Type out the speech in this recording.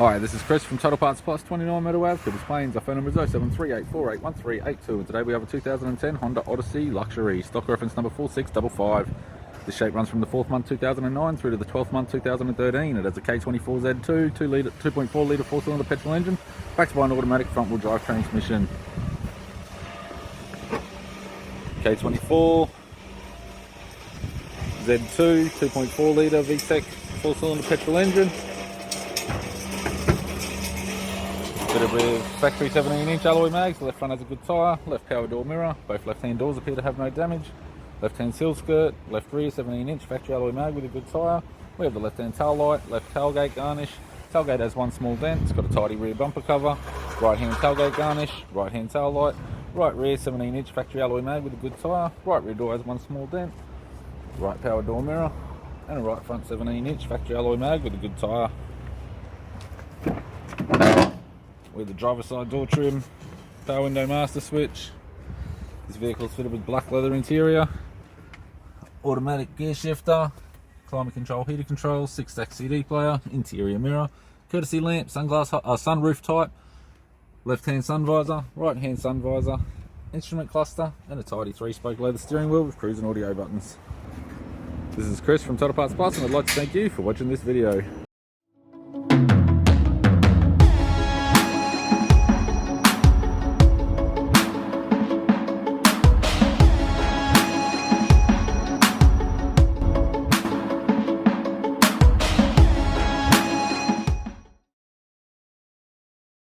Hi, this is Chris from Total Parts Plus, 29 Meadow Ave, Cooper's Plains. Our phone number is 0738481382, and today we have a 2010 Honda Odyssey Luxury, stock reference number 4655. This shape runs from the 4th month 2009 through to the 12th month 2013. It has a K24Z2, 2.4 litre 4-cylinder petrol engine, backed by an automatic front-wheel drive transmission. K24 Z2, 2.4 litre VTec 4-cylinder petrol engine. Fitted with factory 17-inch alloy mags. The left front has a good tyre, left power door mirror, both left-hand doors appear to have no damage. Left-hand sill skirt, left rear 17-inch factory alloy mag with a good tyre. We have the left-hand tail light, left tailgate garnish. Tailgate has one small dent, it's got a tidy rear bumper cover. Right-hand tailgate garnish, right-hand tail light, right rear 17-inch factory alloy mag with a good tyre. Right rear door has one small dent, right power door mirror, and a right front 17-inch factory alloy mag with a good tyre. With the driver's side door trim, power window master switch. This vehicle is fitted with black leather interior, automatic gear shifter, climate control, heater controls, 6-stack CD player, interior mirror, courtesy lamp, sunroof type, left-hand sun visor, right-hand sun visor, instrument cluster, and a tidy 3-spoke leather steering wheel with cruise and audio buttons. This is Chris from Total Parts Plus, and I'd like to thank you for watching this video.